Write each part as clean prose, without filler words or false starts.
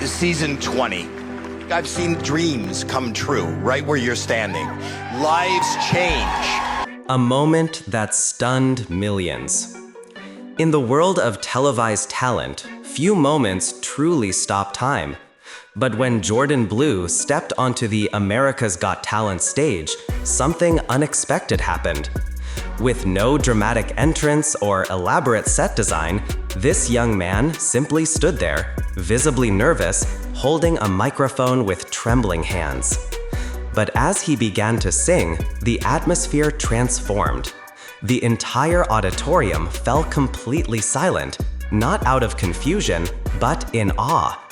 to season 20. I've seen dreams come true right where you're standing. Lives change. A moment that stunned millions. In the world of televised talent, few moments truly stop time. But when Jourdan Blue stepped onto the America's Got Talent stage, something unexpected happened. With no dramatic entrance or elaborate set design, this young man simply stood there, visibly nervous, holding a microphone with trembling hands. But as he began to sing, the atmosphere transformed. The entire auditorium fell completely silent, not out of confusion, but in awe.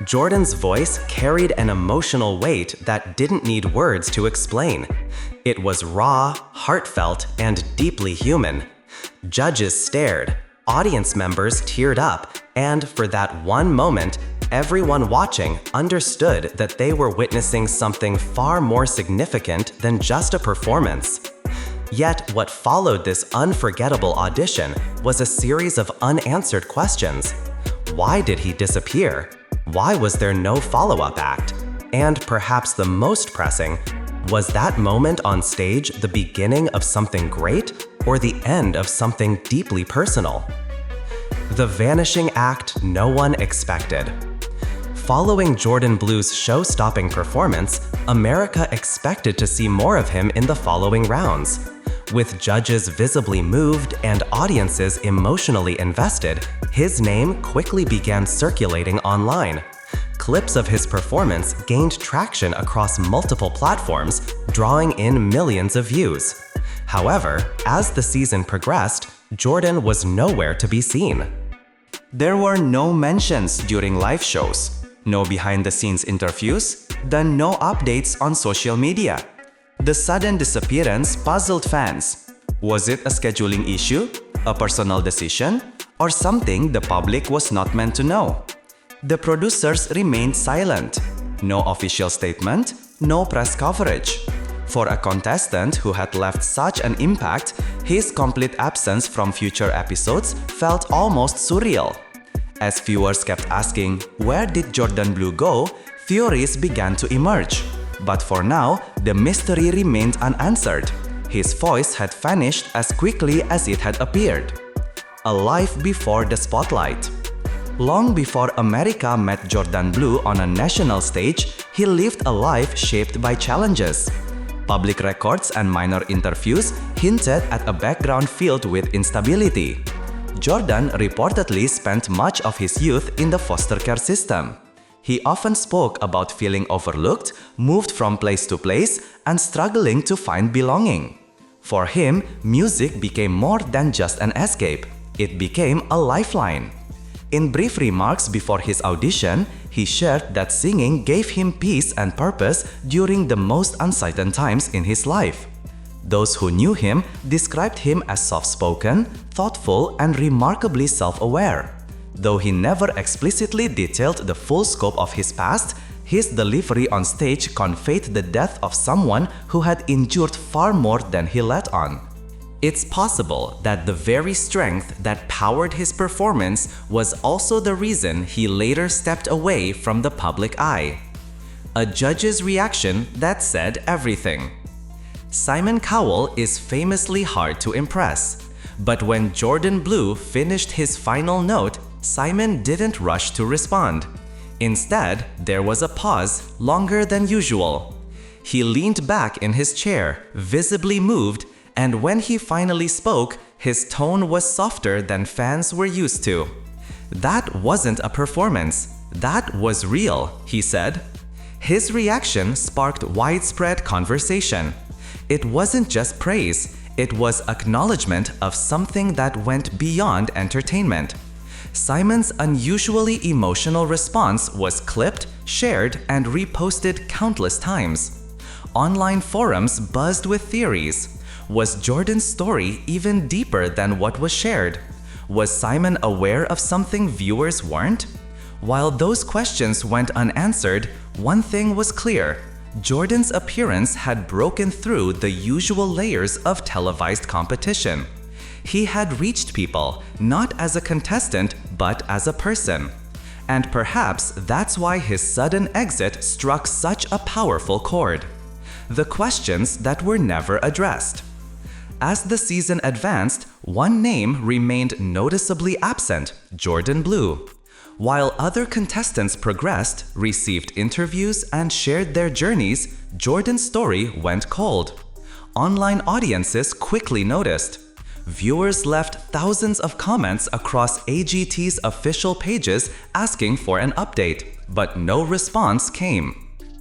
Jourdan's voice carried an emotional weight that didn't need words to explain. It was raw, heartfelt, and deeply human. Judges stared, audience members teared up, and for that one moment, everyone watching understood that they were witnessing something far more significant than just a performance. Yet what followed this unforgettable audition was a series of unanswered questions. Why did he disappear? Why was there no follow-up act? And perhaps the most pressing, was that moment on stage the beginning of something great or the end of something deeply personal? The vanishing act no one expected. Following Jourdan Blue's show-stopping performance, America expected to see more of him in the following rounds. With judges visibly moved and audiences emotionally invested, his name quickly began circulating online. Clips of his performance gained traction across multiple platforms, drawing in millions of views. However, as the season progressed, Jourdan was nowhere to be seen. There were no mentions during live shows, no behind-the-scenes interviews, then no updates on social media. The sudden disappearance puzzled fans. Was it a scheduling issue, a personal decision, or something the public was not meant to know? The producers remained silent. No official statement, no press coverage. For a contestant who had left such an impact, his complete absence from future episodes felt almost surreal. As viewers kept asking, where did Jourdan Blue go, theories began to emerge. But for now, the mystery remained unanswered. His voice had vanished as quickly as it had appeared. A life before the spotlight. Long before America met Jourdan Blue on a national stage, he lived a life shaped by challenges. Public records and minor interviews hinted at a background filled with instability. Jourdan reportedly spent much of his youth in the foster care system. He often spoke about feeling overlooked, moved from place to place, and struggling to find belonging. For him, music became more than just an escape. It became a lifeline. In brief remarks before his audition, he shared that singing gave him peace and purpose during the most uncertain times in his life. Those who knew him described him as soft-spoken, thoughtful, and remarkably self-aware. Though he never explicitly detailed the full scope of his past, his delivery on stage conveyed the death of someone who had endured far more than he let on. It's possible that the very strength that powered his performance was also the reason he later stepped away from the public eye. A judge's reaction that said everything. Simon Cowell is famously hard to impress. But when Jourdan Blue finished his final note, Simon didn't rush to respond. Instead, there was a pause longer than usual. He leaned back in his chair, visibly moved, and when he finally spoke, his tone was softer than fans were used to. That wasn't a performance. That was real, he said. His reaction sparked widespread conversation. It wasn't just praise, it was acknowledgement of something that went beyond entertainment. Simon's unusually emotional response was clipped, shared, and reposted countless times. Online forums buzzed with theories. Was Jourdan's story even deeper than what was shared? Was Simon aware of something viewers weren't? While those questions went unanswered, one thing was clear. Jourdan's appearance had broken through the usual layers of televised competition. He had reached people, not as a contestant, but as a person. And perhaps that's why his sudden exit struck such a powerful chord. The questions that were never addressed. As the season advanced, one name remained noticeably absent: Jourdan Blue. While other contestants progressed, received interviews, and shared their journeys, Jourdan's story went cold. Online audiences quickly noticed. Viewers left thousands of comments across AGT's official pages asking for an update, but no response came.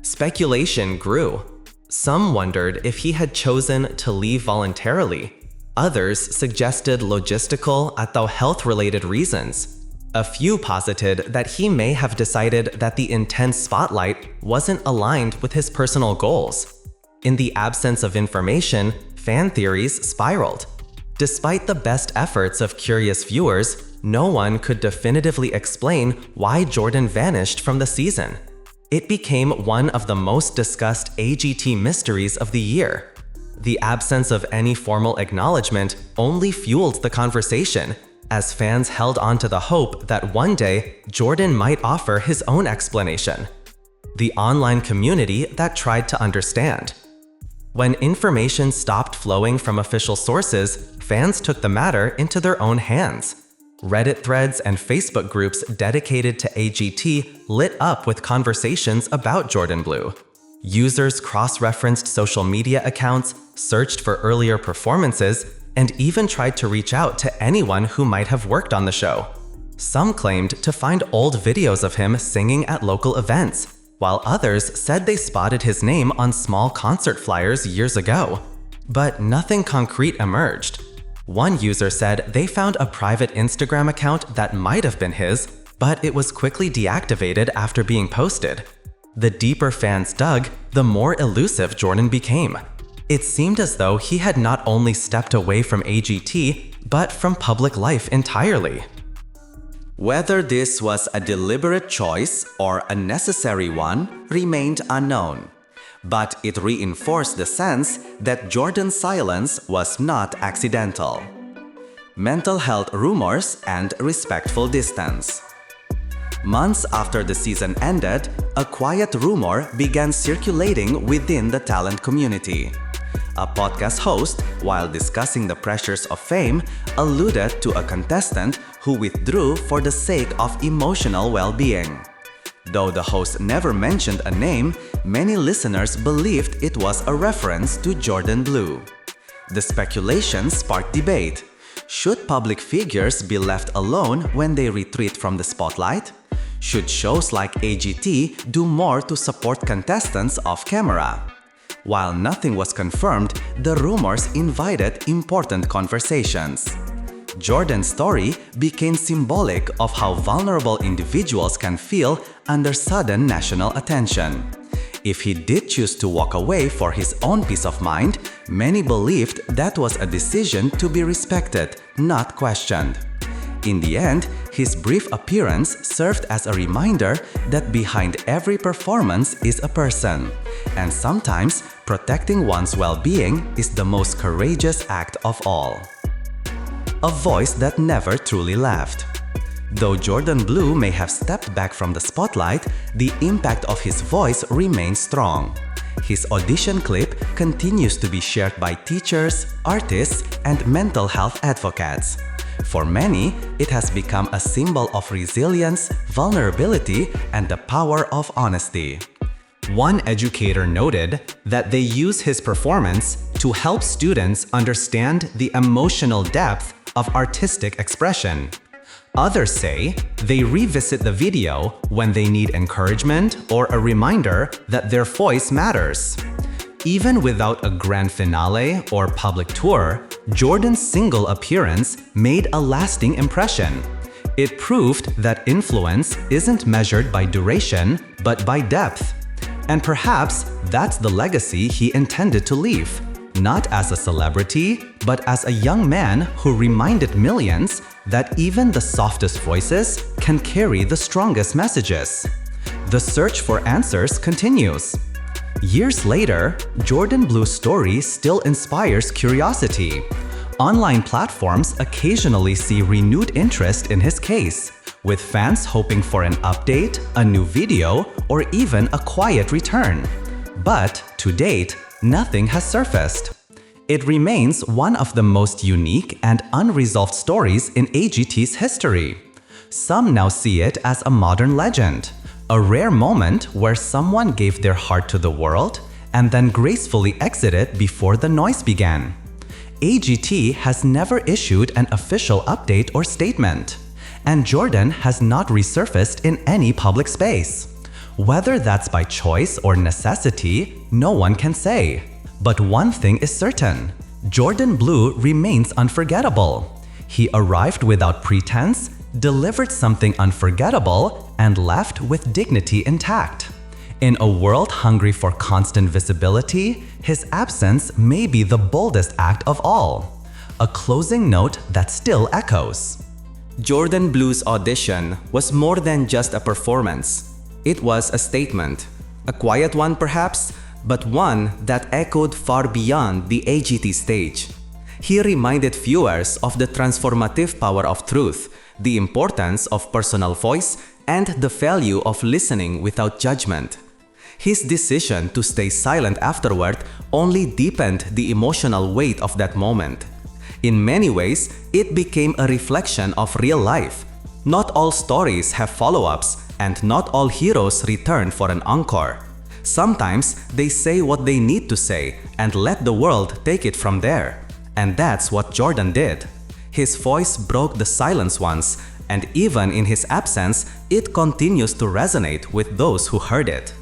Speculation grew. Some wondered if he had chosen to leave voluntarily. Others suggested logistical or health-related reasons. A few posited that he may have decided that the intense spotlight wasn't aligned with his personal goals. In the absence of information, fan theories spiraled. Despite the best efforts of curious viewers, no one could definitively explain why Jourdan vanished from the season. It became one of the most discussed AGT mysteries of the year. The absence of any formal acknowledgement only fueled the conversation, as fans held on to the hope that one day Jourdan might offer his own explanation. The online community that tried to understand. When information stopped flowing from official sources, fans took the matter into their own hands. Reddit threads and Facebook groups dedicated to AGT lit up with conversations about Jourdan Blue. Users cross-referenced social media accounts, searched for earlier performances, and even tried to reach out to anyone who might have worked on the show. Some claimed to find old videos of him singing at local events, while others said they spotted his name on small concert flyers years ago. But nothing concrete emerged. One user said they found a private Instagram account that might have been his, but it was quickly deactivated after being posted. The deeper fans dug, the more elusive Jourdan became. It seemed as though he had not only stepped away from AGT, but from public life entirely. Whether this was a deliberate choice or a necessary one remained unknown, but it reinforced the sense that Jourdan's silence was not accidental. Mental health rumors and respectful distance. Months after the season ended, a quiet rumor began circulating within the talent community. A podcast host, while discussing the pressures of fame, alluded to a contestant who withdrew for the sake of emotional well-being. Though the host never mentioned a name, many listeners believed it was a reference to Jourdan Blue. The speculation sparked debate. Should public figures be left alone when they retreat from the spotlight? Should shows like AGT do more to support contestants off camera? While nothing was confirmed, the rumors invited important conversations. Jourdan's story became symbolic of how vulnerable individuals can feel under sudden national attention. If he did choose to walk away for his own peace of mind, many believed that was a decision to be respected, not questioned. In the end, his brief appearance served as a reminder that behind every performance is a person, and sometimes protecting one's well-being is the most courageous act of all. A voice that never truly left. Though Jourdan Blue may have stepped back from the spotlight, the impact of his voice remains strong. His audition clip continues to be shared by teachers, artists, and mental health advocates. For many, it has become a symbol of resilience, vulnerability, and the power of honesty. One educator noted that they use his performance to help students understand the emotional depth of artistic expression. Others say they revisit the video when they need encouragement or a reminder that their voice matters. Even without a grand finale or public tour, Jourdan's single appearance made a lasting impression. It proved that influence isn't measured by duration, but by depth. And perhaps that's the legacy he intended to leave. Not as a celebrity, but as a young man who reminded millions that even the softest voices can carry the strongest messages. The search for answers continues. Years later, Jourdan Blue's story still inspires curiosity. Online platforms occasionally see renewed interest in his case, with fans hoping for an update, a new video, or even a quiet return. But to date, nothing has surfaced. It remains one of the most unique and unresolved stories in AGT's history. Some now see it as a modern legend, a rare moment where someone gave their heart to the world and then gracefully exited before the noise began. AGT has never issued an official update or statement, and Jourdan has not resurfaced in any public space. Whether that's by choice or necessity, no one can say. But one thing is certain: Jourdan Blue remains unforgettable. He arrived without pretense, delivered something unforgettable, and left with dignity intact. In a world hungry for constant visibility, his absence may be the boldest act of all. A closing note that still echoes. Jourdan Blue's audition was more than just a performance. It was a statement. A quiet one perhaps, but one that echoed far beyond the AGT stage. He reminded viewers of the transformative power of truth, the importance of personal voice, and the value of listening without judgment. His decision to stay silent afterward only deepened the emotional weight of that moment. In many ways, it became a reflection of real life. Not all stories have follow-ups, and not all heroes return for an encore. Sometimes they say what they need to say and let the world take it from there. And that's what Jourdan did. His voice broke the silence once, and even in his absence, it continues to resonate with those who heard it.